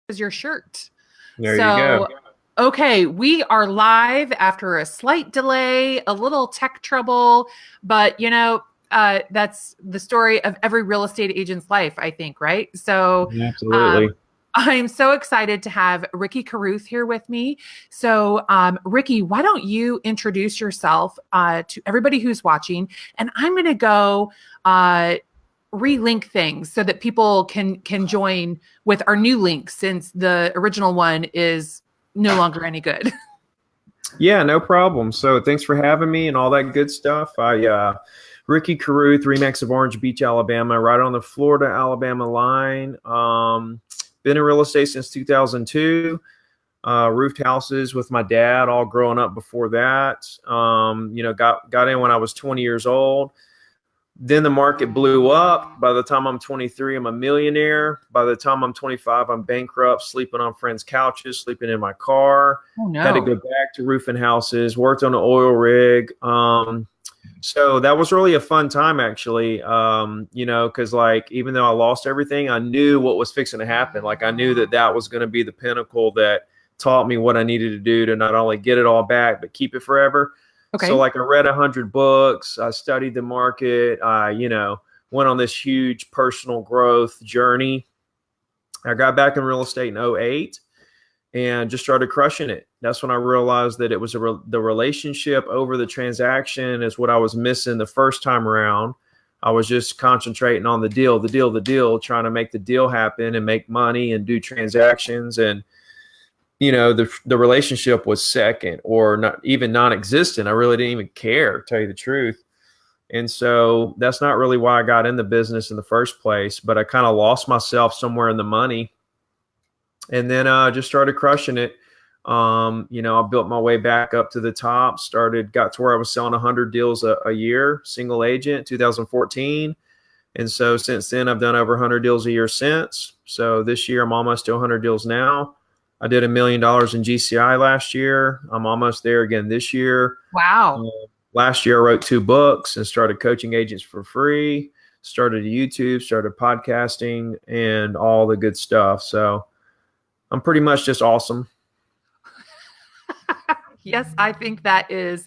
is your shirt. There you go. So, okay, we are live after a slight delay, a little tech trouble, but that's the story of every real estate agent's life, I think, right? So, um, Absolutely. I'm so excited to have Ricky Caruth here with me. So, Ricky, why don't you introduce yourself to everybody who's watching? And I'm going to go relink things so that people can join with our new link since the original one is no longer any good. Yeah, no problem. So thanks for having me and all that good stuff. Ricky Caruth, Remax of Orange Beach, Alabama, right on the Florida-Alabama line. Been in real estate since 2002. Roofed houses with my dad, all growing up before that. Got in when I was 20 years old. Then the market blew up. By the time I'm 23, I'm a millionaire. By the time I'm 25, I'm bankrupt, sleeping on friends' couches, sleeping in my car. Oh Had to no. go back to roofing houses, worked on an oil rig. So that was really a fun time, actually, because like even though I lost everything, I knew what was fixing to happen. Like I knew that that was going to be the pinnacle that taught me what I needed to do to not only get it all back, but keep it forever. So Okay. like I read 100 books, I studied the market, went on this huge personal growth journey. I got back in real estate in '08 and just started crushing it. That's when I realized that it was the relationship over the transaction is what I was missing the first time around. I was just concentrating on the deal, trying to make the deal happen and make money and do transactions. And the relationship was second or not even non-existent. I really didn't even care, to tell you the truth. And so that's not really why I got in the business in the first place, but I kind of lost myself somewhere in the money and then just started crushing it. I built my way back up to the top, got to where I was selling 100 deals a year, single agent, 2014. And so since then, I've done over 100 deals a year since. So this year, I'm almost to 100 deals now. I did $1 million in GCI last year. I'm almost there again this year. Wow. Last year, I wrote 2 books and started coaching agents for free, started YouTube, started podcasting, and all the good stuff. So I'm pretty much just awesome. Yes, I think that is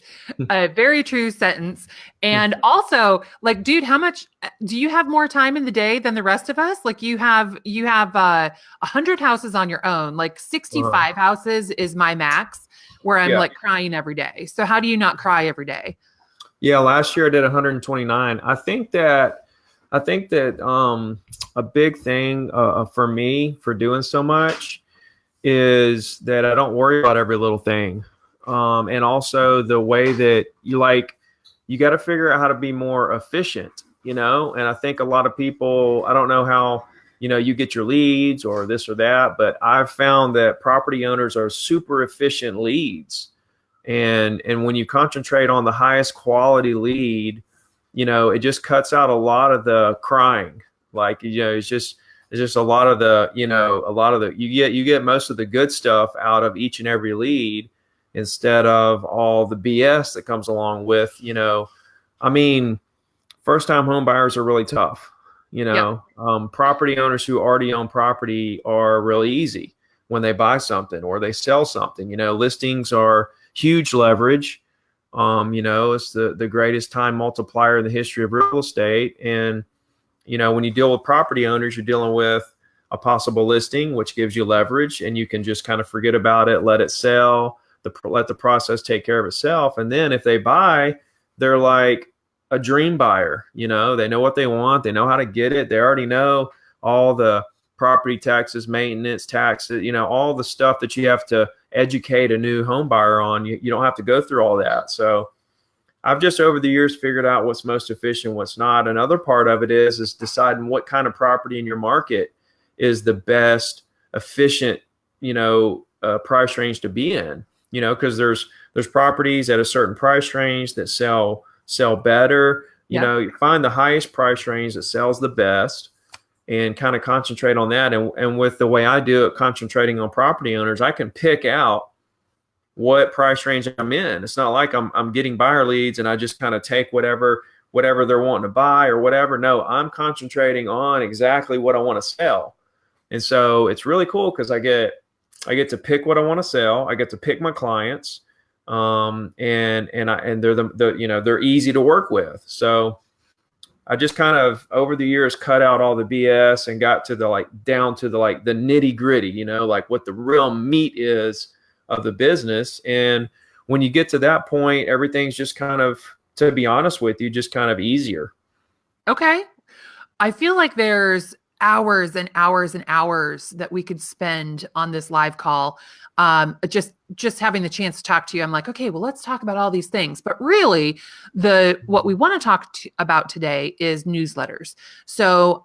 a very true sentence. And also, like, dude, how much do you have more time in the day than the rest of us? Like you have 100 houses on your own. Like 65 houses is my max where I'm Yeah. like crying every day. So how do you not cry every day? Yeah, last year I did 129. I think that a big thing for me for doing so much is that I don't worry about every little thing. And also the way that you got to figure out how to be more efficient, and I think a lot of people, I don't know how, you get your leads or this or that, but I've found that property owners are super efficient leads. And when you concentrate on the highest quality lead, it just cuts out a lot of the crying. Like, it's just a lot of the you get most of the good stuff out of each and every lead instead of all the BS that comes along with, I mean, first time home buyers are really tough. Yeah. Property owners who already own property are really easy when they buy something or they sell something. Listings are huge leverage. It's the greatest time multiplier in the history of real estate. And, when you deal with property owners, you're dealing with a possible listing, which gives you leverage, and you can just kind of forget about it, let it sell, let the process take care of itself. And then if they buy, they're like a dream buyer. They know what they want. They know how to get it. They already know all the property taxes, maintenance taxes, all the stuff that you have to educate a new home buyer on. You don't have to go through all that. So I've just over the years figured out what's most efficient, what's not. Another part of it is deciding what kind of property in your market is the best efficient, price range to be in, because there's properties at a certain price range that sell better. Yeah. You find the highest price range that sells the best and kind of concentrate on that. And with the way I do it, concentrating on property owners, I can pick out what price range I'm in. It's not like I'm getting buyer leads and I just kind of take whatever they're wanting to buy or whatever. No, I'm concentrating on exactly what I want to sell. And so it's really cool because I get to pick what I want to sell. I get to pick my clients. And they're they're easy to work with. So I just kind of over the years cut out all the BS and got to down to the nitty gritty, like what the real meat is of the business. And when you get to that point, everything's just kind of, to be honest with you, just kind of easier. Okay. I feel like there's hours and hours and hours that we could spend on this live call. Just having the chance to talk to you, I'm like, okay, well, let's talk about all these things. But really, what we want to talk about today is newsletters. So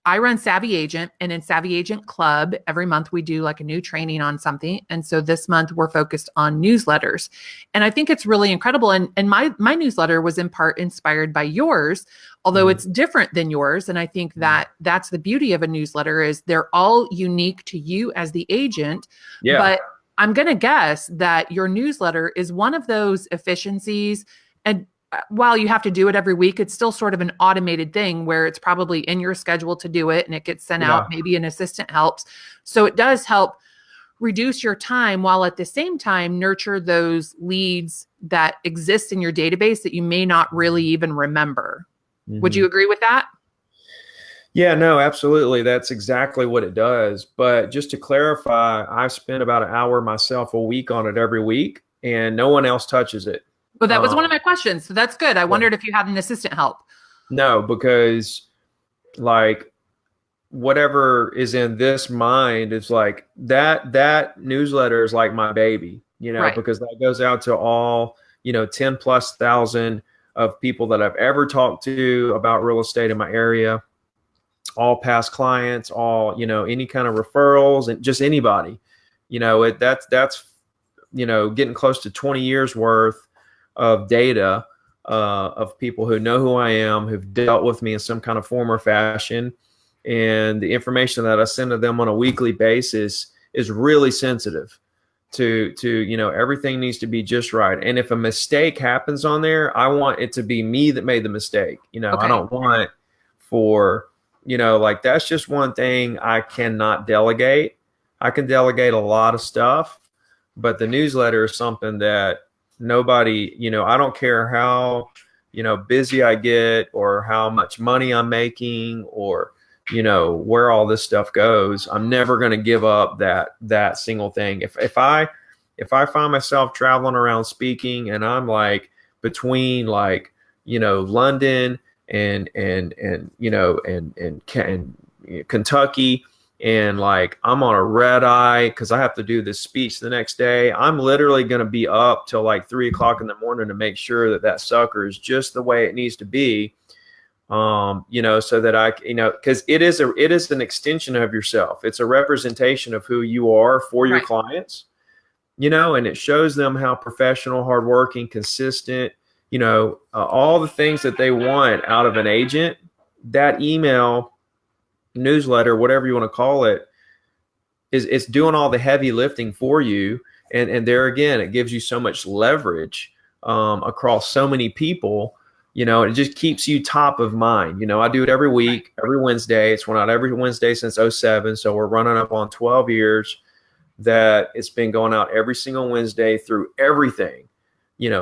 I run Savvy Agent, and in Savvy Agent Club, every month we do like a new training on something. And so this month we're focused on newsletters. And I think it's really incredible. And my newsletter was in part inspired by yours, although it's different than yours. And I think that's the beauty of a newsletter is they're all unique to you as the agent. Yeah. But I'm going to guess that your newsletter is one of those efficiencies. And while you have to do it every week, it's still sort of an automated thing where it's probably in your schedule to do it and it gets sent out. Maybe an assistant helps. So it does help reduce your time while at the same time nurture those leads that exist in your database that you may not really even remember. Mm-hmm. Would you agree with that? Yeah, no, absolutely. That's exactly what it does. But just to clarify, I spend about an hour myself a week on it every week, and no one else touches it. Well, that was one of my questions. So that's good. I wondered if you had an assistant help. No, because like whatever is in this mind is like that newsletter is like my baby, right. Because that goes out to all, 10,000+ of people that I've ever talked to about real estate in my area, all past clients, all, any kind of referrals and just anybody, that's getting close to 20 years worth of data of people who know who I am, who've dealt with me in some kind of form or fashion. And the information that I send to them on a weekly basis is really sensitive to everything needs to be just right. And if a mistake happens on there, I want it to be me that made the mistake. Okay. I don't want that's just one thing I cannot delegate. I can delegate a lot of stuff, but the newsletter is something that nobody, I don't care how, busy I get or how much money I'm making or, where all this stuff goes. I'm never going to give up that single thing. If I find myself traveling around speaking and I'm like between London and Kentucky, and I'm on a red eye because I have to do this speech the next day, I'm literally going to be up till 3 o'clock in the morning to make sure that sucker is just the way it needs to be. So that because it is an extension of yourself. It's a representation of who you are for your clients, and it shows them how professional, hardworking, consistent, all the things that they want out of an agent. That email, newsletter, whatever you want to call it, it's doing all the heavy lifting for you. And there again, it gives you so much leverage across so many people, it just keeps you top of mind. I do it every week, every Wednesday. It's went out every Wednesday since 2007. So we're running up on 12 years that it's been going out every single Wednesday through everything,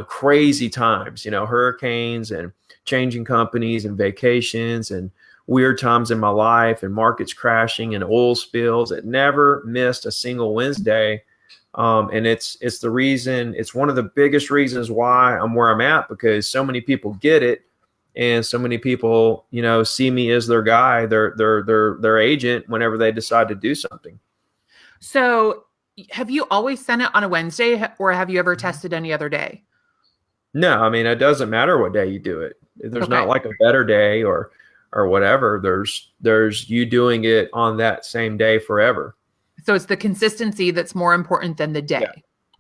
crazy times, hurricanes and changing companies and vacations and weird times in my life and markets crashing and oil spills. It never missed a single Wednesday. And it's the reason, it's one of the biggest reasons why I'm where I'm at, because so many people get it. And so many people, see me as their guy, their agent whenever they decide to do something. So have you always sent it on a Wednesday, or have you ever tested any other day? No, I mean, it doesn't matter what day you do it. There's not like a better day or whatever. There's you doing it on that same day forever. So it's the consistency that's more important than the day.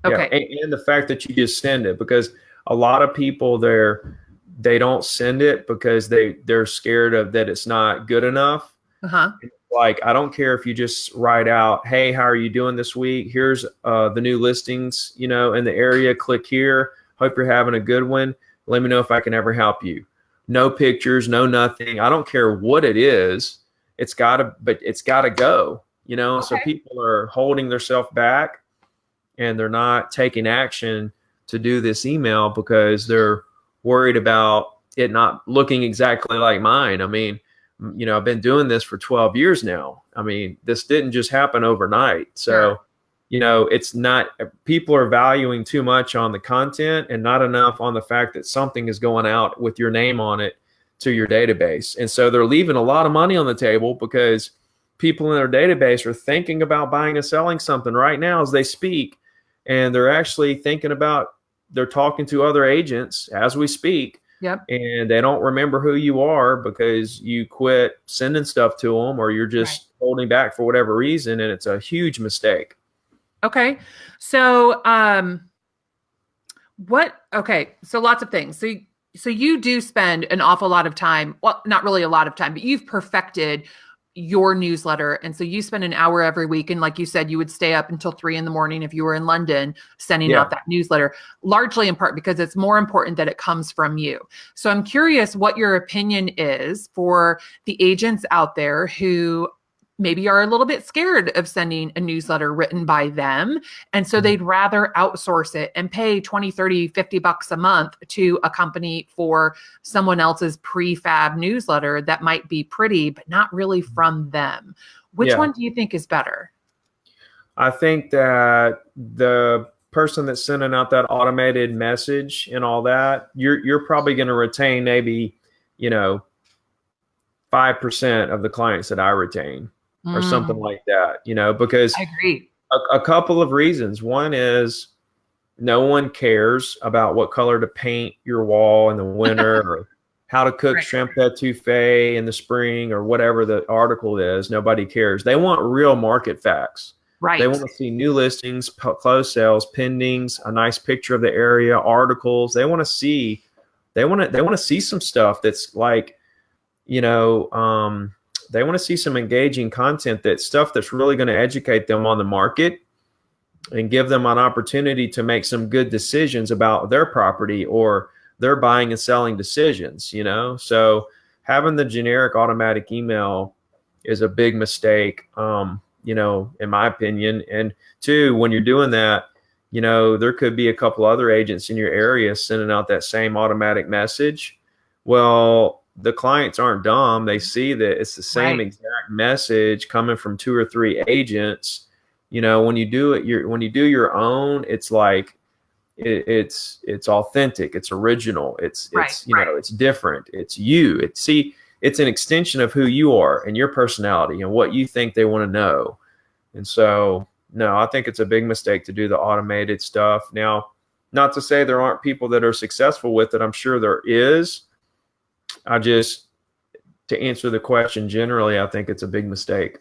Yeah. Okay. Yeah. And the fact that you just send it, because a lot of people they don't send it because they're scared of that it's not good enough. Uh-huh. I don't care if you just write out, hey, how are you doing this week? Here's the new listings, in the area. Click here. Hope you're having a good one. Let me know if I can ever help you. No pictures, no nothing. I don't care what it is. it's gotta go, you know? Okay. So people are holding themselves back and they're not taking action to do this email because they're worried about it not looking exactly like mine. I mean, you know, I've been doing this for 12 years now. I mean, this didn't just happen overnight. So, Sure. you know, it's not, people are valuing too much on the content and not enough on the fact that something is going out with your name on it to your database. And so they're leaving a lot of money on the table because people in their database are thinking about buying and selling something right now as they speak. And they're actually thinking about, they're talking to other agents as we speak. Yep. And they don't remember who you are because you quit sending stuff to them or you're just holding back for whatever reason. And it's a huge mistake. Okay. So, so lots of things. So you do spend an awful lot of time, well, not really a lot of time, but you've perfected your newsletter. And so you spend an hour every week. And like you said, you would stay up until 3 a.m. if you were in London sending out that newsletter, largely in part because it's more important that it comes from you. So I'm curious what your opinion is for the agents out there who maybe are a little bit scared of sending a newsletter written by them. And so they'd rather outsource it and pay 20, 30, $50 a month to a company for someone else's prefab newsletter that might be pretty, but not really from them. Which one do you think is better? I think that the person that's sending out that automated message and all that, you're probably going to retain maybe, 5% of the clients that I retain. Or something like that, because I agree. A couple of reasons. One is no one cares about what color to paint your wall in the winter or how to cook shrimp etouffee in the spring or whatever the article is. Nobody cares. They want real market facts. Right. They want to see new listings, closed sales, pendings, a nice picture of the area, articles. They want to see some stuff that's like, they want to see some engaging content, that's really going to educate them on the market and give them an opportunity to make some good decisions about their property or their buying and selling decisions, So having the generic automatic email is a big mistake, in my opinion. And two, when you're doing that, there could be a couple other agents in your area sending out that same automatic message. Well, the clients aren't dumb. They see that it's the same exact message coming from 2 or 3 agents. When you do it, when you do your own, it's like it's authentic, it's original, it's different, it's you. It's an extension of who you are and your personality and what you think they want to know. And so, no, I think it's a big mistake to do the automated stuff. Now, not to say there aren't people that are successful with it. I'm sure there is. To answer the question generally, I think it's a big mistake.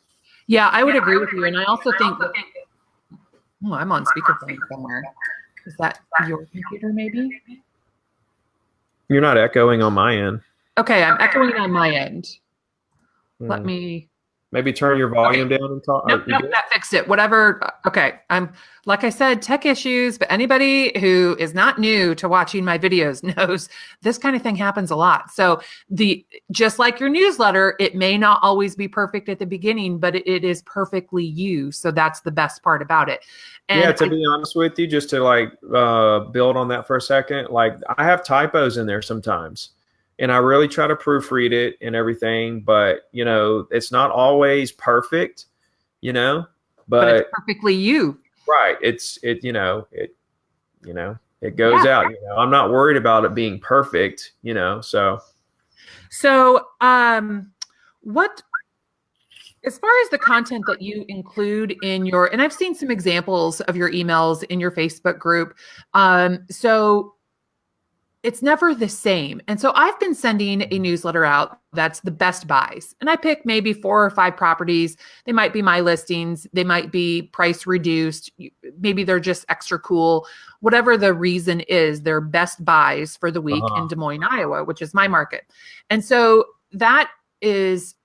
Yeah, I would agree with you. And I also think I'm on speakerphone somewhere. Is that your computer maybe? You're not echoing on my end. Okay, I'm echoing on my end. Let me maybe turn your volume down and talk. Nope, that fixed it. Whatever. Okay. I'm, like I said, tech issues, but anybody who is not new to watching my videos knows this kind of thing happens a lot. So just like your newsletter, it may not always be perfect at the beginning, but it is perfectly you. So that's the best part about it. And to be honest with you, just to build on that for a second, I have typos in there sometimes. And I really try to proofread it and everything, but it's not always perfect, but it's perfectly you. Right. It goes out, I'm not worried about it being perfect, So what, as far as the content that you include in and I've seen some examples of your emails in your Facebook group. So it's never the same. And so I've been sending a newsletter out that's the best buys. And I pick maybe 4 or 5 properties. They might be my listings. They might be price reduced. Maybe they're just extra cool. Whatever the reason is, they're best buys for the week in Des Moines, Iowa, which is my market. And so that is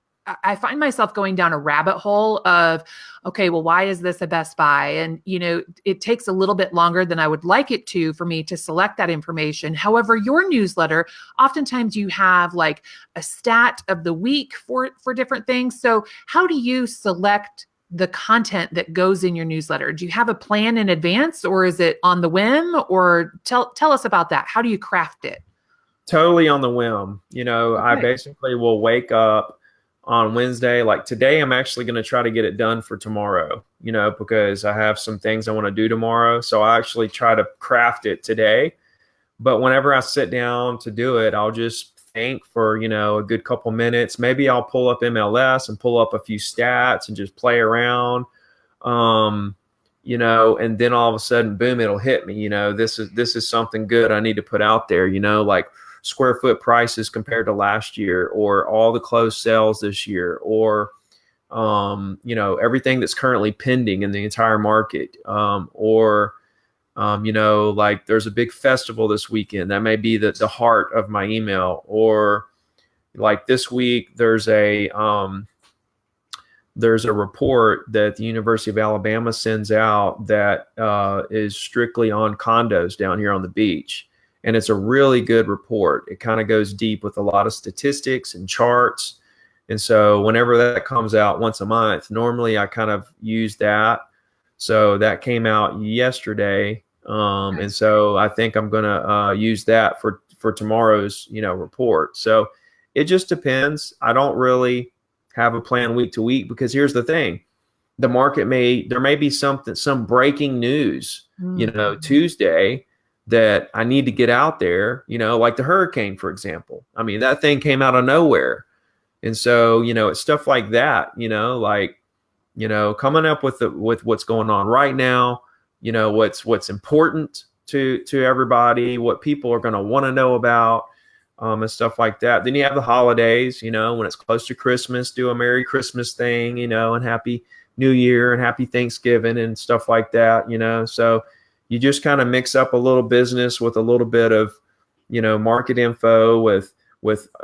I find myself going down a rabbit hole of, okay, well, why is this a Best Buy? And, it takes a little bit longer than I would like it to for me to select that information. However, your newsletter, oftentimes you have like a stat of the week for different things. So how do you select the content that goes in your newsletter? Do you have a plan in advance, or is it on the whim? Or tell us about that. How do you craft it? Totally on the whim. I basically will wake up on Wednesday. Like today, I'm actually going to try to get it done for tomorrow, because I have some things I want to do tomorrow. So I actually try to craft it today. But whenever I sit down to do it, I'll just think for, a good couple minutes. Maybe I'll pull up MLS and pull up a few stats and just play around, and then all of a sudden, boom, it'll hit me. This is something good I need to put out there, like square foot prices compared to last year, or all the closed sales this year, or everything that's currently pending in the entire market, or like there's a big festival this weekend that may be the heart of my email, or like this week there's a report that the University of Alabama sends out that is strictly on condos down here on the beach. And it's a really good report. It kind of goes deep with a lot of statistics and charts. And so whenever that comes out once a month, normally I kind of use that. So that came out yesterday. And so I think I'm going to use that for tomorrow's, report. So it just depends. I don't really have a plan week to week, because here's the thing. The market there may be some breaking news, Tuesday, that I need to get out there, like the hurricane, for example. I mean, that thing came out of nowhere. And so, it's stuff like that, coming up with what's going on right now, what's important to everybody, what people are going to want to know about, and stuff like that. Then you have the holidays, when it's close to Christmas, do a Merry Christmas thing, and Happy New Year and Happy Thanksgiving and stuff like that, so you just kind of mix up a little business with a little bit of, market info with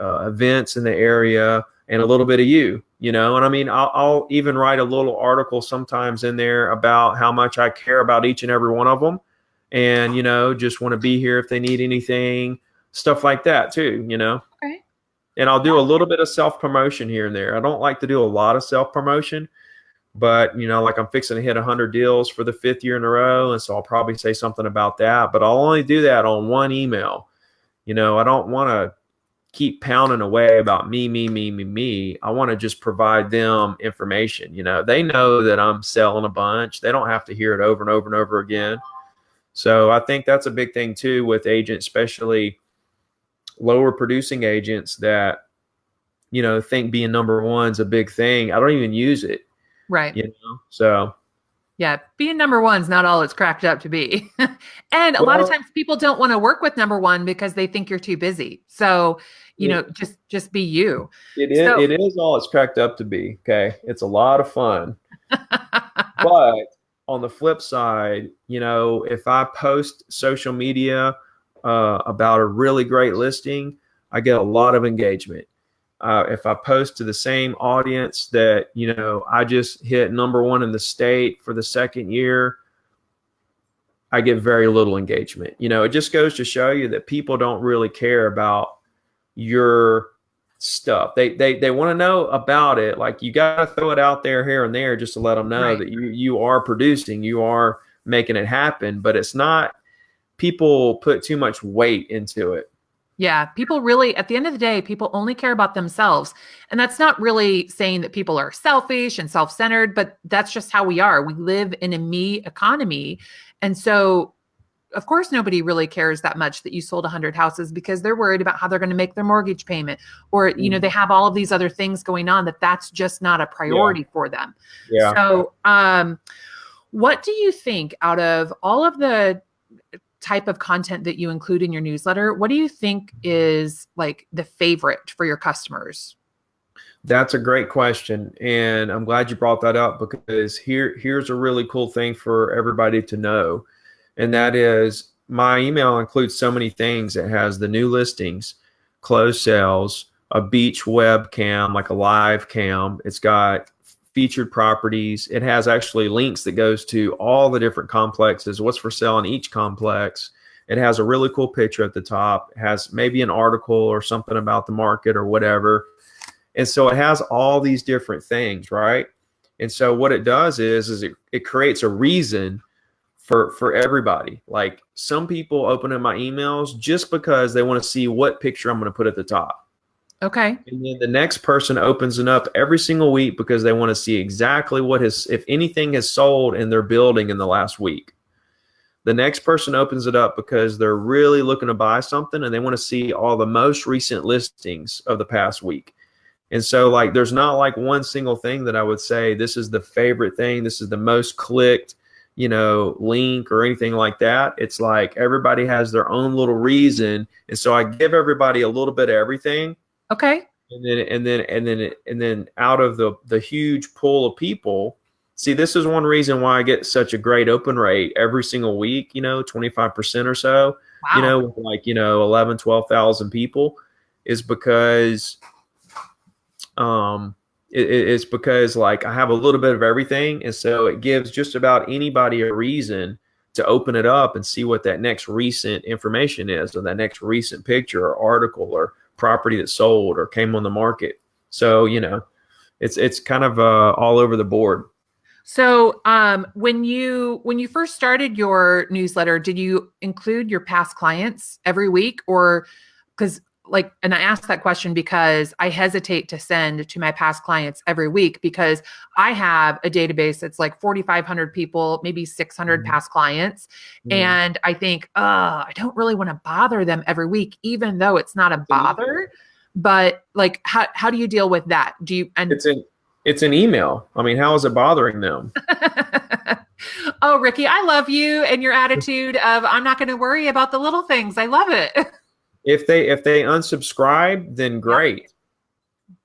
events in the area and a little bit of and I mean, I'll even write a little article sometimes in there about how much I care about each and every one of them, and, just want to be here if they need anything, stuff like that too, Okay. And I'll do a little bit of self-promotion here and there. I don't like to do a lot of self-promotion, but, like I'm fixing to hit 100 deals for the 5th year in a row. And so I'll probably say something about that, but I'll only do that on one email. I don't want to keep pounding away about me. I want to just provide them information. They know that I'm selling a bunch. They don't have to hear it over and over and over again. So I think that's a big thing too with agents, especially lower producing agents that, think being number one is a big thing. I don't even use it. Right. So. Yeah. Being number one is not all it's cracked up to be. And a lot of times people don't want to work with number one because they think you're too busy. So, just be you. It is all it's cracked up to be. Okay. It's a lot of fun. But on the flip side, if I post social media about a really great listing, I get a lot of engagement. If I post to the same audience that, I just hit number one in the state for the 2nd year, I get very little engagement. It just goes to show you that people don't really care about your stuff. They want to know about it. Like, you got to throw it out there here and there just to let them know that you are producing, you are making it happen, but it's not, people put too much weight into it. Yeah, people really, at the end of the day, people only care about themselves. And that's not really saying that people are selfish and self-centered, but that's just how we are. We live in a me economy. And so, of course, nobody really cares that much that you sold 100 houses, because they're worried about how they're going to make their mortgage payment, or, they have all of these other things going on that's just not a priority for them. Yeah. So, what do you think, out of all of the type of content that you include in your newsletter, what do you think is like the favorite for your customers? That's a great question. And I'm glad you brought that up, because here's a really cool thing for everybody to know. And that is, my email includes so many things. It has the new listings, closed sales, a beach webcam, like a live cam. It's got featured properties. It has actually links that goes to all the different complexes, what's for sale in each complex. It has a really cool picture at the top. It has maybe an article or something about the market or whatever. And so it has all these different things, right? And so what it does is it creates a reason for everybody. Like some people open up my emails just because they want to see what picture I'm going to put at the top. Okay. And then the next person opens it up every single week because they want to see exactly if anything has sold in their building in the last week. The next person opens it up because they're really looking to buy something and they want to see all the most recent listings of the past week. And so like, there's not like one single thing that I would say, this is the favorite thing, this is the most clicked, link or anything like that. It's like everybody has their own little reason. And so I give everybody a little bit of everything. Okay. And then out of the huge pool of people, see, this is one reason why I get such a great open rate every single week, 25% or so, Wow. 11, 12,000 people is because, it's because like I have a little bit of everything. And so it gives just about anybody a reason to open it up and see what that next recent information is, or that next recent picture or article or property that sold or came on the market. So, it's kind of all over the board. So, when you first started your newsletter, did you include your past clients every week, or and I asked that question because I hesitate to send to my past clients every week because I have a database that's like 4,500 people, maybe 600 past clients. And I think, I don't really want to bother them every week, even though it's not a bother. But like, how do you deal with that? It's an email. I mean, how is it bothering them? Oh, Ricky, I love you and your attitude of I'm not going to worry about the little things. I love it. If they unsubscribe, then great.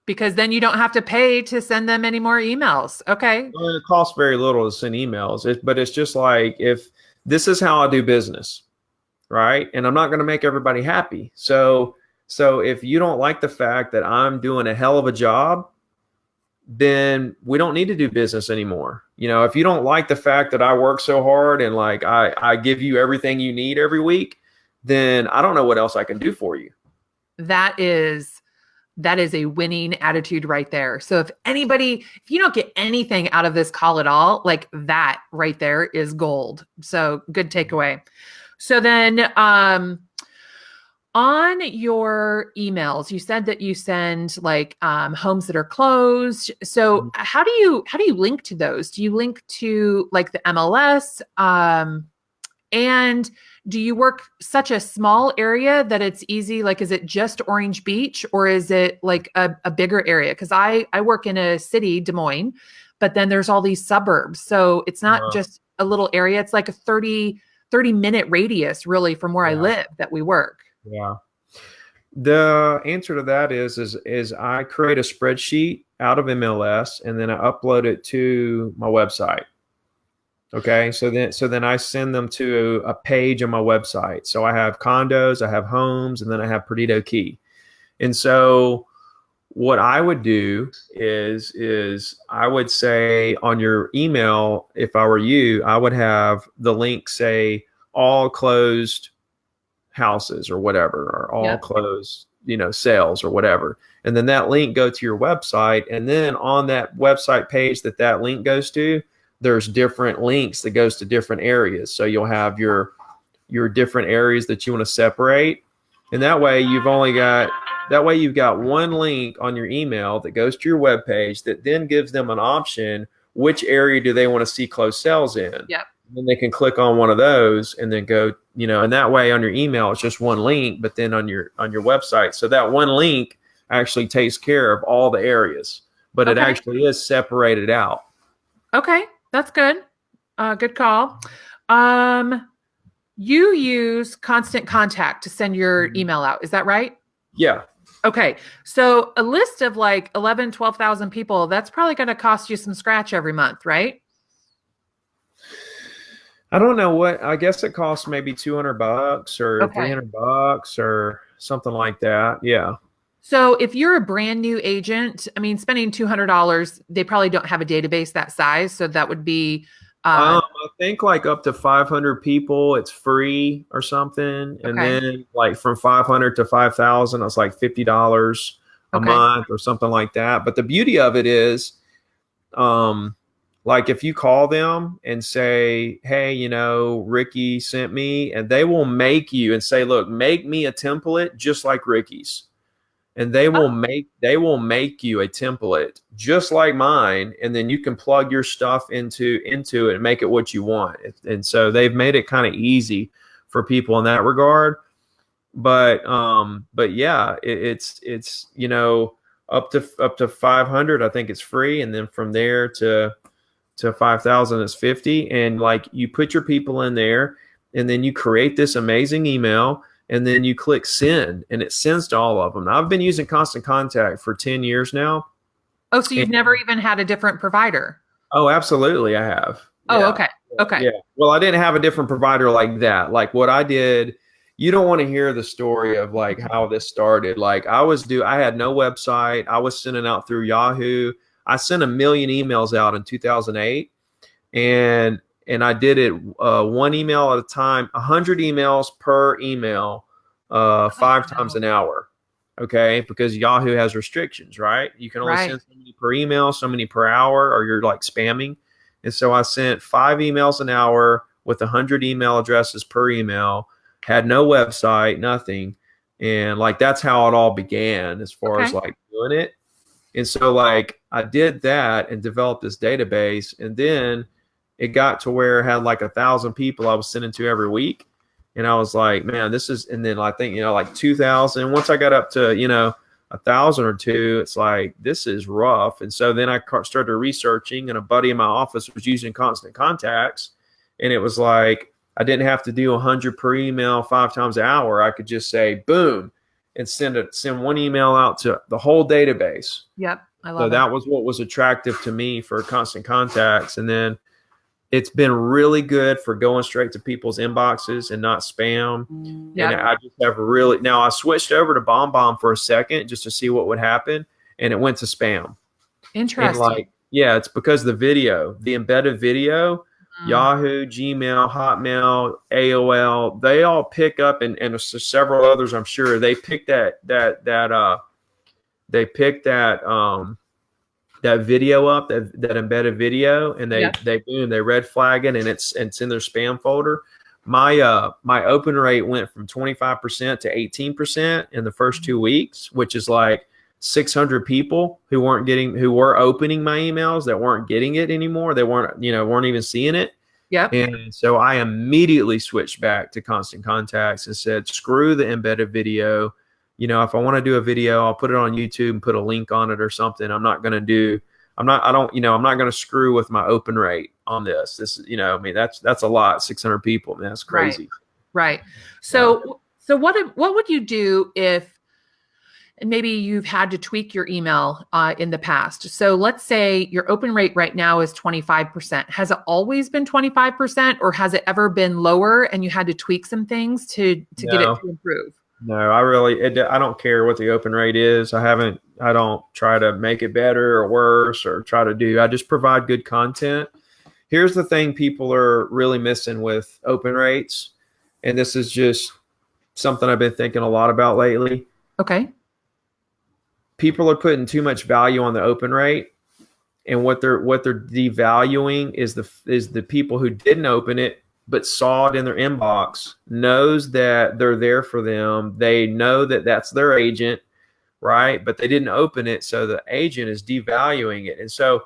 Because then you don't have to pay to send them any more emails. Okay. Well, it costs very little to send emails, but it's just like, if this is how I do business, right? And I'm not going to make everybody happy. So if you don't like the fact that I'm doing a hell of a job, then we don't need to do business anymore. If you don't like the fact that I work so hard and like I give you everything you need every week, then I don't know what else I can do for you. That is a winning attitude right there. So if you don't get anything out of this call at all, like that right there is gold. So good takeaway. So then, on your emails, you said that you send like homes that are closed. So how do you link to those? Do you link to like the MLS? And do you work such a small area that it's easy? Like, is it just Orange Beach, or is it like a bigger area? Because I work in a city, Des Moines, but then there's all these suburbs. So it's not just a little area. It's like a 30-minute radius really from where I live that we work. Yeah. The answer to that is I create a spreadsheet out of MLS and then I upload it to my website. Okay. So then I send them to a page on my website. So I have condos, I have homes, and then I have Perdido Key. And so what I would do is I would say on your email, if I were you, I would have the link say all closed houses or whatever, or all closed, sales or whatever. And then that link go to your website. And then on that website page that link goes to, there's different links that goes to different areas. So you'll have your different areas that you want to separate. And that way you've got one link on your email that goes to your web page that then gives them an option. Which area do they want to see closed sales in? Yep. And then they can click on one of those and then go, and that way on your email, it's just one link, but then on your website. So that one link actually takes care of all the areas, but it actually is separated out. Okay. That's good. Good call. You use Constant Contact to send your email out. Is that right? Yeah. Okay. So a list of like 11, 12,000 people, that's probably going to cost you some scratch every month, right? I don't know what, I guess it costs maybe $200 or $300 or something like that. Yeah. So if you're a brand new agent, I mean, spending $200, they probably don't have a database that size. So that would be, I think like up to 500 people, it's free or something. And okay. then like from 500 to 5,000, it's like $50 a Okay. month or something like that. But the beauty of it is, like if you call them and say, hey, Ricky sent me, and they will make you and say, look, make me a template just like Ricky's. And they will make you a template just like mine, and then you can plug your stuff into it and make it what you want. And so they've made it kind of easy for people in that regard. But yeah, it's up to 500, I think it's free, and then from there to 5,000 is 50. And like you put your people in there, and then you create this amazing email, and then you click send, and it sends to all of them. Now, I've been using Constant Contact for 10 years now. Oh, so you've never even had a different provider? Oh, absolutely, I have. Oh, Yeah. okay. Okay. Yeah. Well, I didn't have a different provider like that. Like what I did, you don't want to hear the story of like how this started. Like I had no website. I was sending out through Yahoo. I sent 1 million emails out in 2008, and I did it one email at a time, 100 emails per email, 5 times an hour. Okay, because Yahoo has restrictions, right? You can only send so many per email, so many per hour, or you're like spamming. And so I sent 5 emails an hour with 100 email addresses per email, had no website, nothing. And like, that's how it all began as far as like doing it. And so like I did that and developed this database, and then it got to where it had like 1,000 people I was sending to every week. And I was like, man, this is, and then I think, like 2,000, once I got up to, 1,000 or two, it's like, this is rough. And so then I started researching, and a buddy in my office was using Constant Contacts. And it was like, I didn't have to do 100 per email 5 times an hour. I could just say, boom, and send one email out to the whole database. Yep. I love so it. that was what was attractive to me for Constant Contacts. And then it's been really good for going straight to people's inboxes and not spam. Yep. And I just have now I switched over to BombBomb for a second just to see what would happen, and it went to spam. Interesting. And it's because the embedded video, Yahoo, Gmail, Hotmail, AOL, they all pick up, and several others, I'm sure, they pick that video up, that embedded video, and they red flag it, and it's in their spam folder. My open rate went from 25% to 18% in the first 2 weeks, which is like 600 people who were opening my emails that weren't getting it anymore. They weren't even seeing it. Yep. And so I immediately switched back to Constant Contacts and said, screw the embedded video. If I want to do a video, I'll put it on YouTube and put a link on it or something. I'm not going to screw with my open rate on this. That's a lot, 600 people. Man, that's crazy. Right. So what would you do if, and maybe you've had to tweak your email in the past? So let's say your open rate right now is 25%. Has it always been 25%, or has it ever been lower and you had to tweak some things to get it to improve? No, I don't care what the open rate is. I don't try to make it better or worse or I just provide good content. Here's the thing people are really missing with open rates, and this is just something I've been thinking a lot about lately. Okay. People are putting too much value on the open rate, and what they're devaluing is the people who didn't open it but saw it in their inbox, knows that they're there for them. They know that that's their agent, right? But they didn't open it, so the agent is devaluing it. And so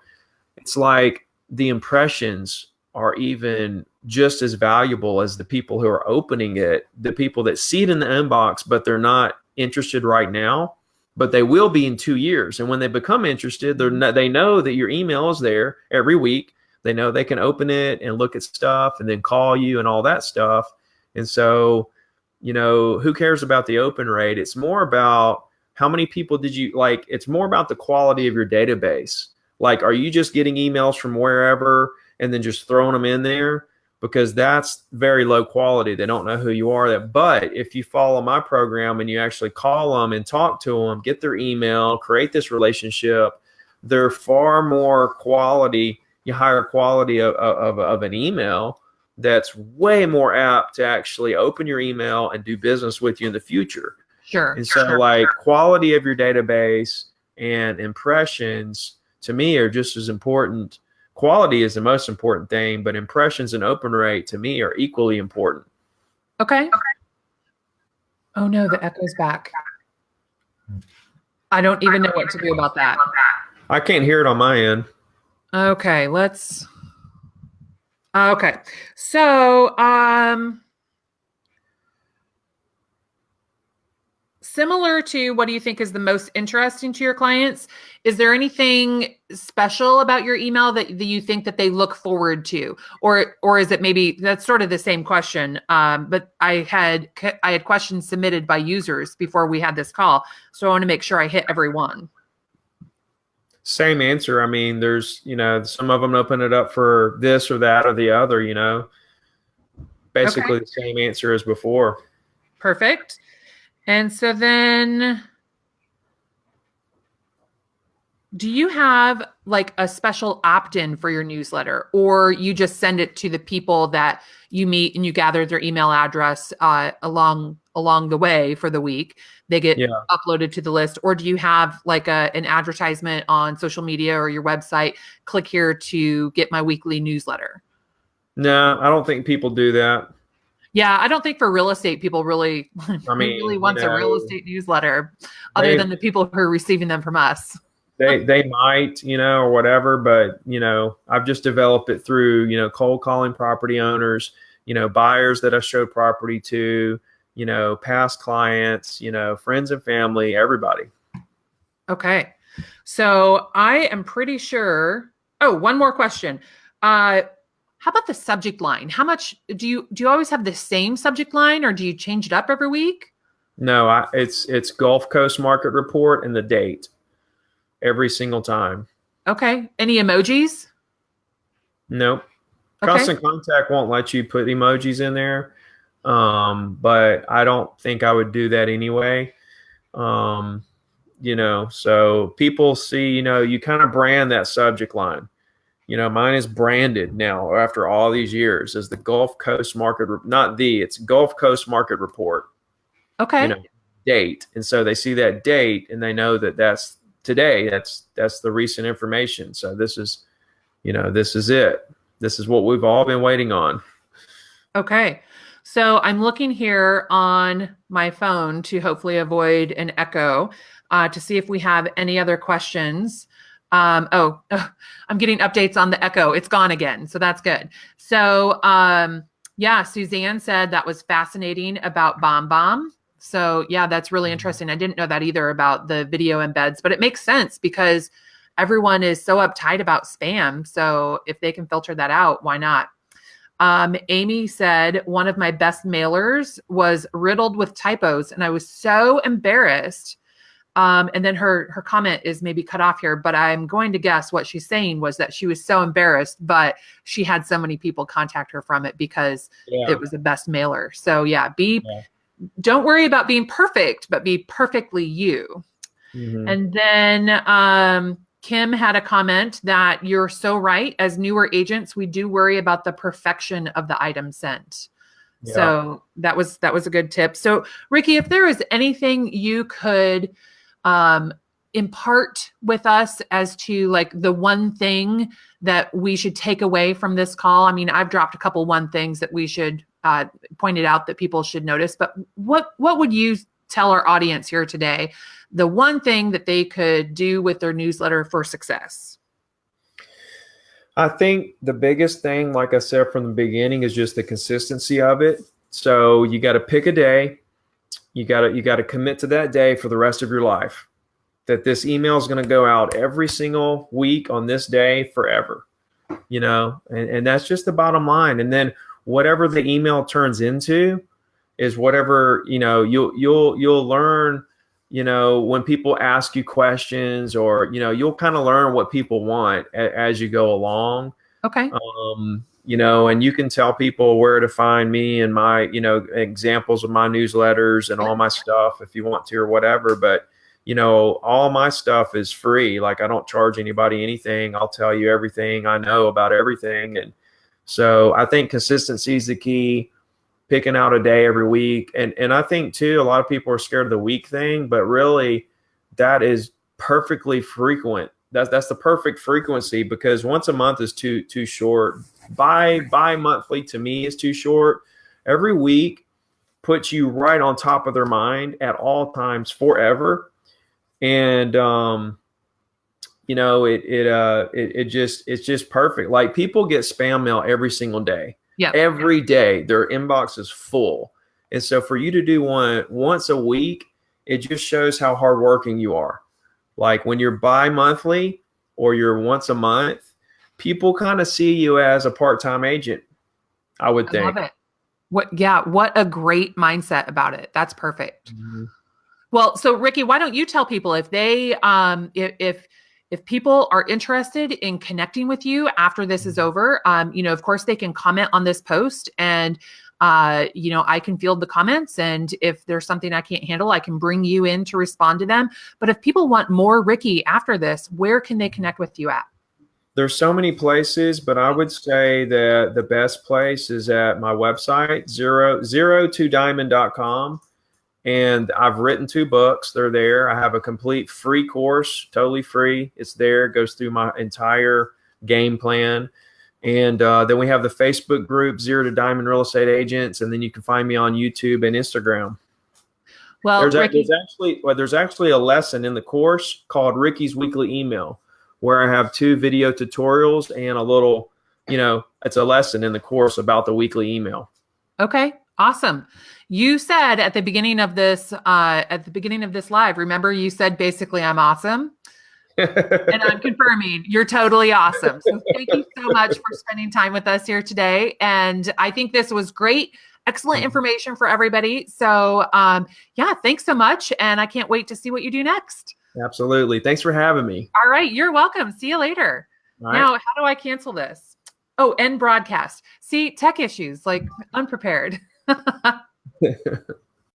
it's like the impressions are even just as valuable as the people who are opening it, the people that see it in the inbox, but they're not interested right now, but they will be in 2 years. And when they become interested, they know that your email is there every week. They know they can open it and look at stuff and then call you and all that stuff. And so, who cares about the open rate? It's more about how many people it's more about the quality of your database. Like, are you just getting emails from wherever and then just throwing them in there? because that's very low quality. They don't know who you are. But if you follow my program and you actually call them and talk to them, get their email, create this relationship, they're far more quality, higher quality of an email that's way more apt to actually open your email and do business with you in the future. Sure. And so like quality of your database and impressions to me are just as important. Quality is the most important thing, but impressions and open rate to me are equally important. Okay. Oh no, the echo's back. I don't even know what to do about that. I can't hear it on my end. Okay, okay. So, similar to what do you think is the most interesting to your clients? Is there anything special about your email that you think that they look forward to? Or is it maybe, that's sort of the same question, but I had questions submitted by users before we had this call. So I want to make sure I hit every one. Same answer. I mean, there's, some of them open it up for this or that or the other, basically the same answer as before. Perfect. And so then, do you have like a special opt-in for your newsletter, or you just send it to the people that you meet and you gather their email address along the way for the week? They get uploaded to the list, or do you have like an advertisement on social media or your website? Click here to get my weekly newsletter. No, I don't think people do that. Yeah, I don't think for real estate people really, really wants a real estate newsletter, other than the people who are receiving them from us. They might, or whatever, but I've just developed it through cold calling property owners, buyers that I showed property to, past clients, friends and family, everybody. Okay, so I am pretty sure. Oh, one more question. How about the subject line? How much do you always have the same subject line, or do you change it up every week? No, it's Gulf Coast Market Report and the date every single time. Okay. Any emojis? Nope. Okay. Constant Contact won't let you put emojis in there, but I don't think I would do that anyway. So people see, you kind of brand that subject line. Mine is branded now after all these years as the Gulf Coast Market, it's Gulf Coast Market Report. Okay. Date. And so they see that date and they know that that's today. That's the recent information. So this is, this is it. This is what we've all been waiting on. Okay. So I'm looking here on my phone to hopefully avoid an echo to see if we have any other questions. I'm getting updates on the echo. It's gone again. So that's good. So Suzanne said that was fascinating about BombBomb. So yeah, that's really interesting. I didn't know that either about the video embeds, but it makes sense because everyone is so uptight about spam. So if they can filter that out, why not? Amy said, one of my best mailers was riddled with typos and I was so embarrassed. And then her comment is maybe cut off here, but I'm going to guess what she's saying was that she was so embarrassed, but she had so many people contact her from it because it was the best mailer. So don't worry about being perfect, but be perfectly you. Mm-hmm. And then Kim had a comment that you're so right. As newer agents, we do worry about the perfection of the item sent. Yeah. So that was a good tip. So Ricky, if there is anything you could impart with us as to like the one thing that we should take away from this call. I mean, I've dropped a couple one things that we should pointed out that people should notice, but what would you tell our audience here today? The one thing that they could do with their newsletter for success? I think the biggest thing, like I said from the beginning, is just the consistency of it. So you got to pick a day. You got to commit to that day for the rest of your life. That this email is going to go out every single week on this day forever. And that's just the bottom line. And then whatever the email turns into is whatever, you'll learn, when people ask you questions or, you'll kind of learn what people want as you go along. Okay. and you can tell people where to find me and my, examples of my newsletters and all my stuff if you want to or whatever. But, all my stuff is free. Like, I don't charge anybody anything. I'll tell you everything I know about everything. And so I think consistency is the key, picking out a day every week. And I think too, a lot of people are scared of the week thing, but really that is perfectly frequent. That's the perfect frequency, because once a month is too short. Bi-monthly to me is too short. Every week puts you right on top of their mind at all times forever. And it's just perfect. Like, people get spam mail every single day. Yeah. Every day their inbox is full. And so for you to do one once a week, it just shows how hardworking you are. Like, when you're bi-monthly or you're once a month, people kind of see you as a part-time agent, I would think. I love it. What a great mindset about it. That's perfect. Mm-hmm. Well, so Ricky, why don't you tell people if they, if people are interested in connecting with you after this is over, of course they can comment on this post, and I can field the comments, and if there's something I can't handle, I can bring you in to respond to them. But if people want more Ricky after this, where can they connect with you at? There's so many places, but I would say that the best place is at my website, 0to-diamond.com. And I've written 2 books. They're there. I have a complete free course, totally free. It's there. It goes through my entire game plan. And then we have the Facebook group, 0 to Diamond Real Estate Agents. And then you can find me on YouTube and Instagram. Well, there's actually a lesson in the course called Ricky's Weekly Email, where I have 2 video tutorials and a little, it's a lesson in the course about the weekly email. Okay, awesome. You said at the beginning of this live, remember you said basically I'm awesome. And I'm confirming you're totally awesome. So thank you so much for spending time with us here today. And I think this was great, excellent information for everybody. So thanks so much. And I can't wait to see what you do next. Absolutely. Thanks for having me. All right. You're welcome. See you later. Right. Now, how do I cancel this? Oh, end broadcast. See, tech issues, like unprepared.